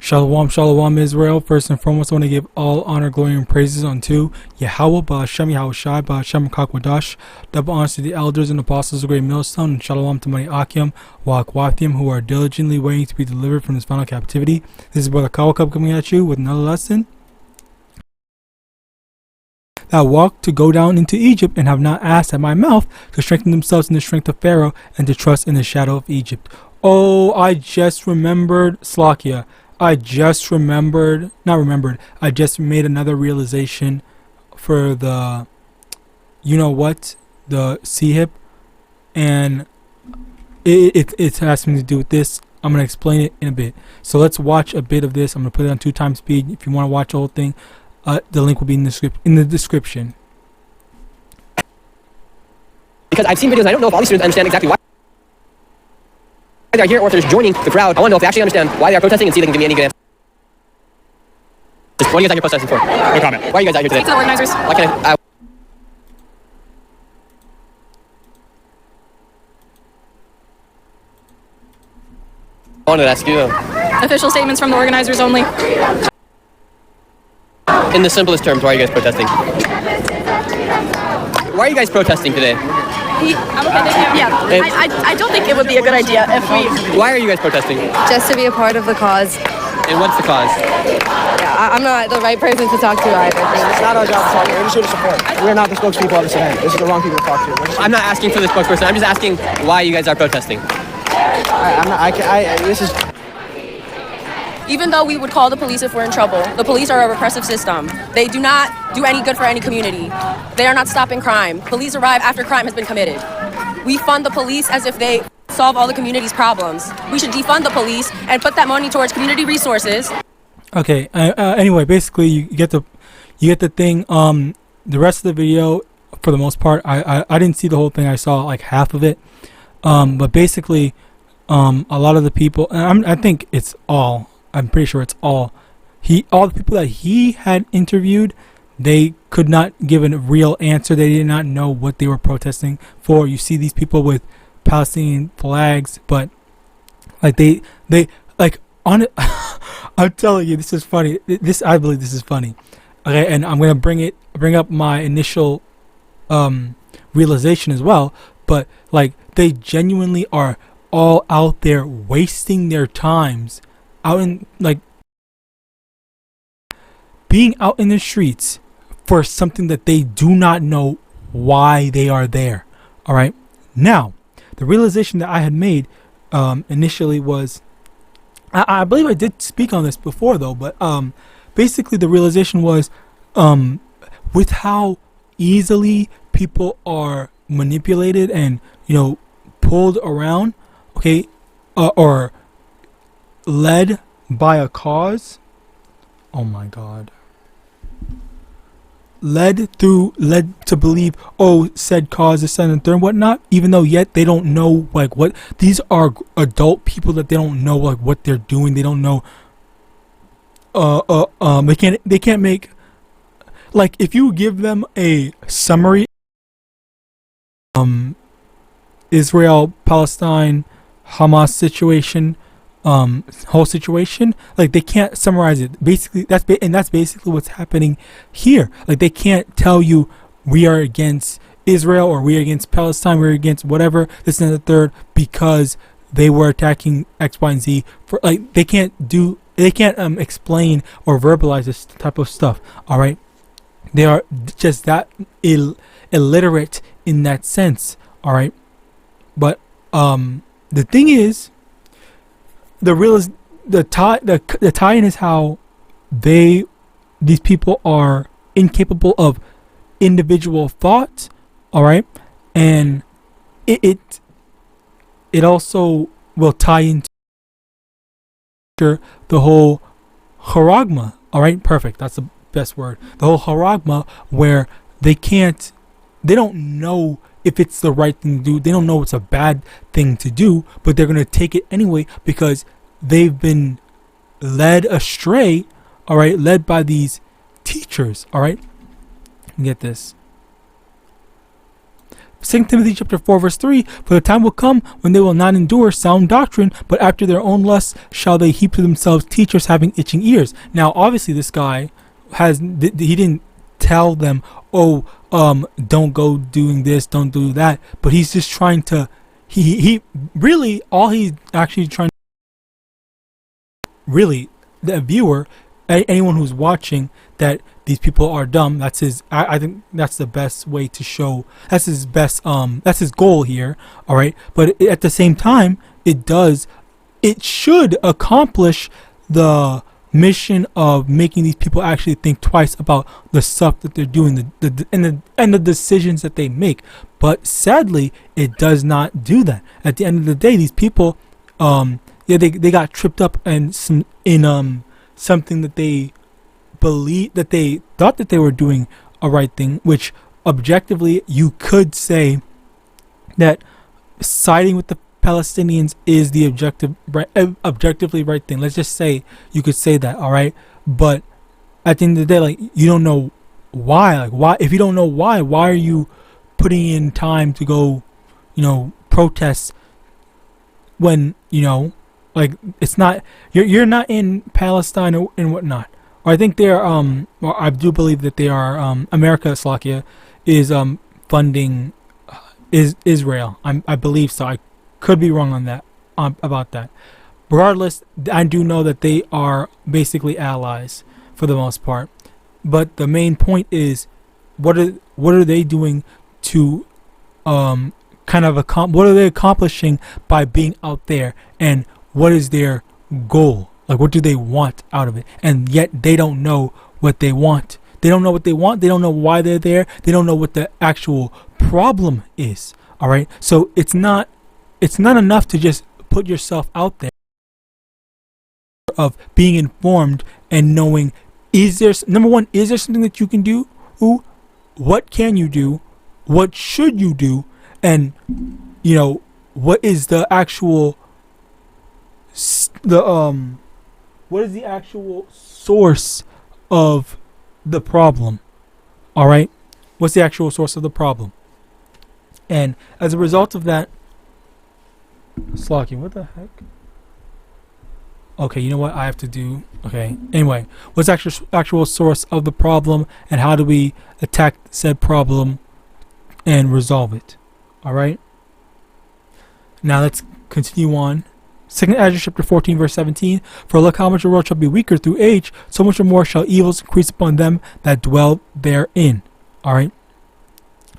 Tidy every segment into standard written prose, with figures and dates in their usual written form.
Shalom, shalom, Israel. First and foremost, I want to give all honor, glory, and praises unto YAHAWAH, YAHAWASHI, YAHAWASHI. Double honors to the elders and apostles of Great Millstone, and shalom to my Akim, YAHAWAH, who are diligently waiting to be delivered from this final captivity. This is Brother Kawakub coming at you with another lesson. That walked to go down into Egypt and have not asked at my mouth to strengthen themselves in the strength of Pharaoh and to trust in the shadow of Egypt. Oh, I just remembered, Slakia. I just made another realization for the, the C-hip, and it has something to do with this. I'm going to explain it in a bit. So let's watch a bit of this. I'm going to put it on 2x speed. If you want to watch the whole thing, the link will be in the description. Because I've seen videos and I don't know if all these students understand exactly why they're here or if they're just joining the crowd. I want to know if they actually understand why they are protesting and see if they can give me any good answer. What are you guys out here protesting for? No comment. Why are you guys out here today? To the organizers. Why can I wanted to ask you. Official statements from the organizers only. In the simplest terms, why are you guys protesting? Why are you guys protesting today? I don't think it would be a good idea if we... Why are you guys protesting? Just to be a part of the cause. And what's the cause? Yeah, I'm not the right person to talk to either. It's not our job to talk to. We're just here to support. We're not the spokespeople of this event. This is the wrong people to talk to. I'm not asking for the spokesperson. I'm just asking why you guys are protesting. This is... Even though we would call the police if we're in trouble, the police are a repressive system. They do not do any good for any community. They are not stopping crime. Police arrive after crime has been committed. We fund the police as if they solve all the community's problems. We should defund the police and put that money towards community resources. Okay. Anyway, basically, you get the thing. The rest of the video, for the most part, I didn't see the whole thing. I saw like half of it. But basically, a lot of the people, and I think it's all. I'm pretty sure it's all the people that he had interviewed, they could not give a real answer. They did not know what they were protesting for. You see these people with Palestinian flags, but like they like on it. I'm telling you, this is funny. I believe this is funny. Okay, and I'm gonna bring up my initial realization as well. But like they genuinely are all out there wasting their times. Out in being out in the streets for something that they do not know why they are there. All right. Now, the realization that I had made initially was, I believe I did speak on this before though, but basically the realization was with how easily people are manipulated and pulled around, okay, or led by a cause. Oh my God. Led to believe, said cause, this, and the third, whatnot, even though yet they don't know like what these are adult people that they don't know like what they're doing. They don't know. They can't make, like, if you give them a summary, Israel, Palestine, Hamas situation, whole situation, like they can't summarize it. Basically, that's basically what's happening here. Like they can't tell you we are against Israel or we are against Palestine, we're against whatever, this and the third, because they were attacking X, Y, and Z. For like they can't explain or verbalize this type of stuff. All right, they are just that illiterate in that sense. All right, but the thing is, the tie-in is how these people are incapable of individual thought. All right, and it also will tie into the whole charagma. All right, perfect. That's the best word. The whole charagma, where they don't know if it's the right thing to do. They don't know it's a bad thing to do, but they're going to take it anyway because they've been led astray, all right, led by these teachers, all right? Get this. 2 Timothy chapter 4 verse 3, for the time will come when they will not endure sound doctrine, but after their own lusts shall they heap to themselves teachers having itching ears. Now obviously this guy he didn't tell them, oh, don't go doing this, don't do that, but he's just trying to, he really, all he's actually trying, really, the viewer, anyone who's watching, that these people are dumb. That's his, I think that's the best way to show, that's his best, that's his goal here, alright? But at the same time, it should accomplish the mission of making these people actually think twice about the stuff that they're doing, and the decisions that they make. But sadly, it does not do that. At the end of the day, these people, they got tripped up in something that they believe, that they thought that they were doing a right thing, which objectively you could say that siding with the Palestinians is the objectively right thing. Let's just say you could say that, all right? But at the end of the day, like, you don't know why. Like, why? If you don't know why are you putting in time to go, protest when, like, it's not, you're not in Palestine and whatnot. Or I think they're or I do believe that they are America, Slovakia is funding is Israel. I believe so. I could be wrong on that, about that. Regardless, I do know that they are basically allies for the most part. But the main point is, what are they doing to what are they accomplishing by being out there, and what is their goal? Like, what do they want out of it? And yet they don't know what they want. They don't know what they want. They don't know why they're there. They don't know what the actual problem is. All right. So it's not enough to just put yourself out there, of being informed and knowing, number one, is there something that you can do? What can you do? What should you do? And what is the actual what is the actual source of the problem? All right, what's the actual source of the problem? And as a result of that, Slocky, what the heck? Okay, you know what I have to do? Okay, anyway, what's the actual source of the problem, and how do we attack said problem and resolve it? All right. Now let's continue on. 2 Ezra chapter 14 verse 17. For look how much the world shall be weaker through age, so much more shall evils increase upon them that dwell therein. All right.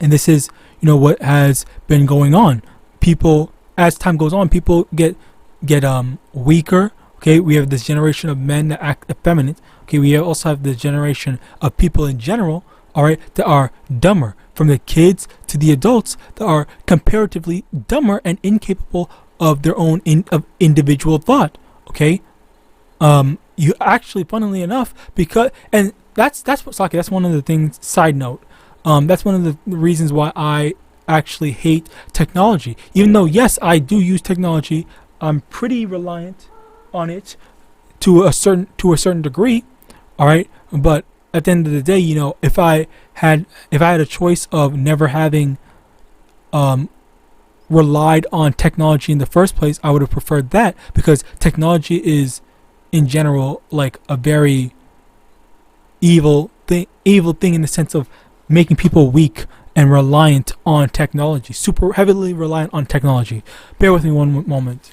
And this is, what has been going on. People, as time goes on, people get weaker. Okay, we have this generation of men that act effeminate. Okay, we also have the generation of people in general, all right, that are dumber, from the kids to the adults, that are comparatively dumber and incapable of their own individual thought. Okay, you actually, funnily enough, and that's one of the things. Side note, that's one of the reasons why I actually hate technology. Even though, yes, I do use technology, I'm pretty reliant on it to a certain degree. All right, but at the end of the day, if I had a choice of never having relied on technology in the first place, I would have preferred that, because technology is in general like a very evil thing in the sense of making people weak and reliant on technology, super heavily reliant on technology. Bear with me one moment.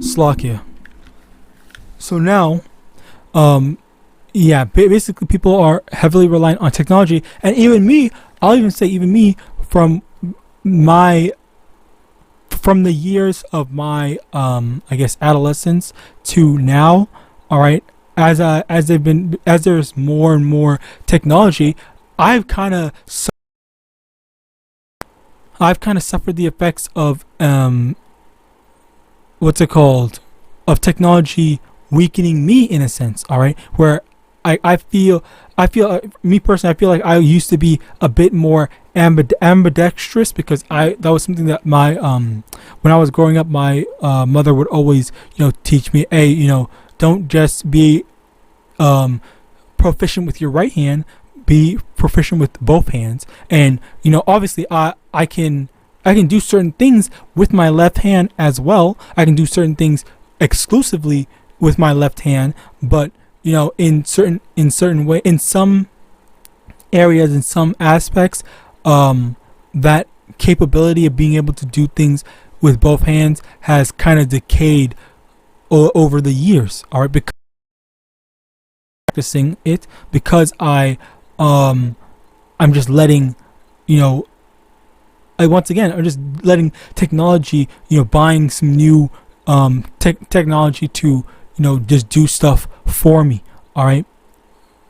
Slovakia. So now, basically people are heavily reliant on technology, and even me, I'll even say even me, from the years of my I guess adolescence to now, all right, as there's more and more technology, I've kind of suffered the effects of of technology weakening me in a sense, all right, where I feel me personally, I feel like I used to be a bit more ambidextrous, because that was something that my when I was growing up, my mother would always, teach me, hey, don't just be proficient with your right hand, be proficient with both hands. And obviously I can do certain things with my left hand as well. I can do certain things exclusively with my left hand, but in certain way, in some areas, in some aspects, that capability of being able to do things with both hands has kind of decayed over the years. All right, because practicing it, because I'm just letting once again, I'm just letting technology, buying some new technology to just do stuff for me. All right,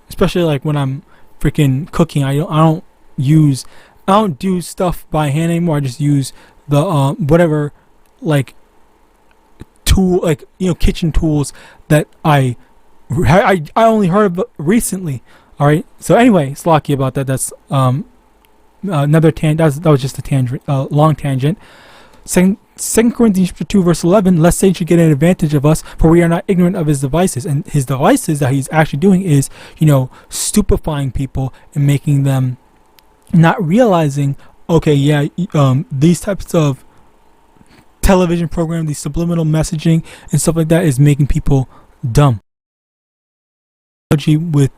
especially like when I'm freaking cooking, I don't do stuff by hand anymore. I just use the whatever, like tool, like kitchen tools that I only heard of recently. All right, so anyway, Slocky about that. That's another tangent. That was just a tangent, long tangent. 2 Corinthians 2 verse 11, lest Satan should get an advantage of us, for we are not ignorant of his devices. And his devices that he's actually doing is, stupefying people and making them not realizing, okay, yeah, these types of television programs, these subliminal messaging and stuff like that is making people dumb. With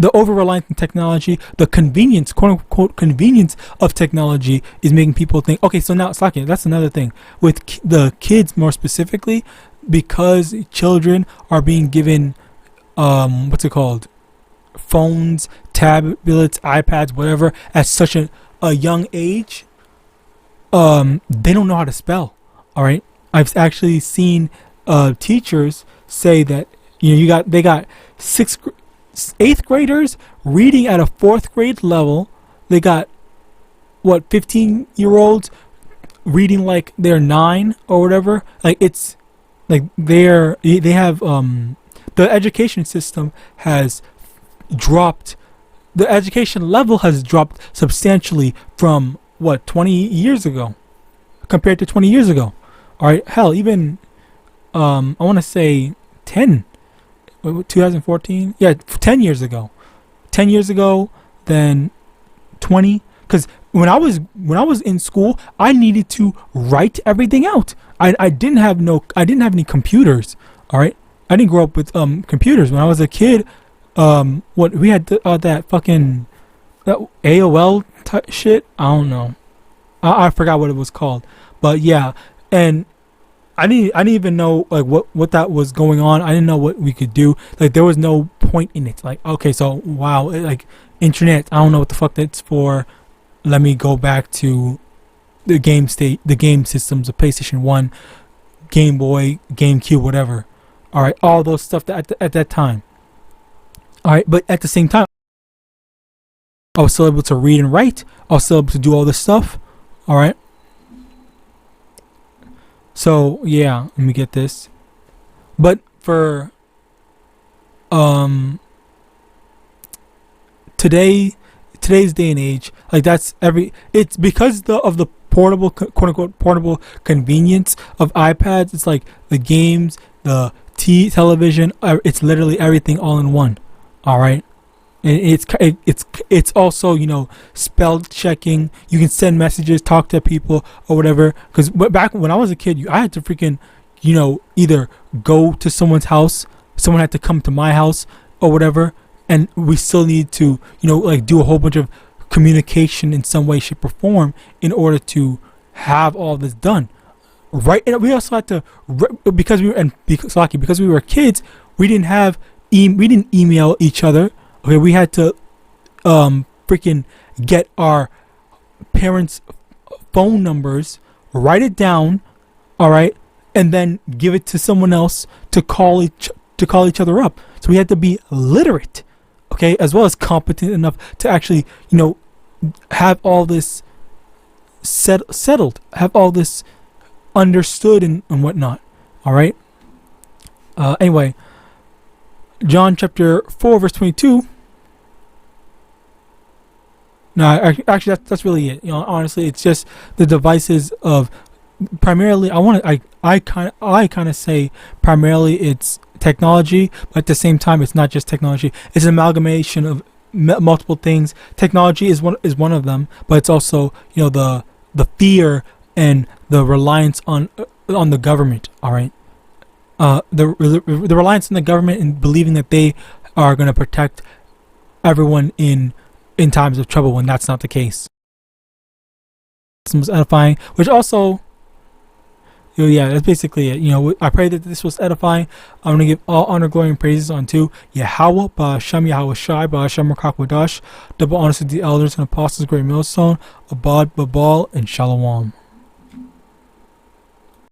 the over-reliance on technology, the convenience, quote-unquote convenience of technology is making people think, okay, so now, Slaki, that's another thing. With the kids more specifically, because children are being given, phones, tablets, iPads, whatever, at such a young age, they don't know how to spell, all right? I've actually seen teachers say that, they got 8th graders reading at a 4th grade level. They got 15-year-olds reading like they're 9 or whatever. Like it's like they have the education system has dropped. The education level has dropped substantially from 20 years ago compared to 20 years ago. All right, hell, even I want to say 10. 2014, yeah, 10 years ago, then 20. Because when I was in school, I needed to write everything out. I didn't have any computers. All right, I didn't grow up with computers. When I was a kid, we had that fucking that AOL shit. I don't know, I forgot what it was called, but yeah, and I didn't even know like what that was going on. I didn't know what we could do. Like there was no point in it. Like, okay, so wow, like internet, I don't know what the fuck that's for. Let me go back to the game systems of PlayStation 1, Game Boy, GameCube, whatever. All right, all those stuff that at that time. All right, but at the same time, I was still able to read and write. I was still able to do all this stuff. All right. So yeah, let me get this. But for today's day and age, like it's because of the portable, quote unquote portable convenience of iPads. It's like the games, the television. It's literally everything all in one. All right. It's also spell checking. You can send messages, talk to people or whatever. Because back when I was a kid, I had to freaking either go to someone's house, someone had to come to my house or whatever, and we still need to like do a whole bunch of communication in some way, shape, or form in order to have all this done. Right, and we also had to because we were kids, we didn't email each other. Okay, we had to freaking get our parents' phone numbers, write it down, all right, and then give it to someone else to call each other up. So we had to be literate, okay, as well as competent enough to actually have all this settled, have all this understood and whatnot. All right. Anyway. John chapter 4 verse 22. No, actually that's really it. Honestly, it's just the devices of primarily. I kind of say primarily it's technology, but at the same time it's not just technology. It's an amalgamation of multiple things. Technology is one of them, but it's also the fear and the reliance on the government. All right, the reliance on the government and believing that they are going to protect everyone in times of trouble when that's not the case. This was edifying, which also, yeah, that's basically it. I pray that this was edifying. I'm going to give all honor, glory, and praises unto Yahawah, Ba'ashem, YAHAWASHI, Ba'ashem, RICANS, double honors to the elders and apostles, great millstone, Abad, Babal, and Shalom.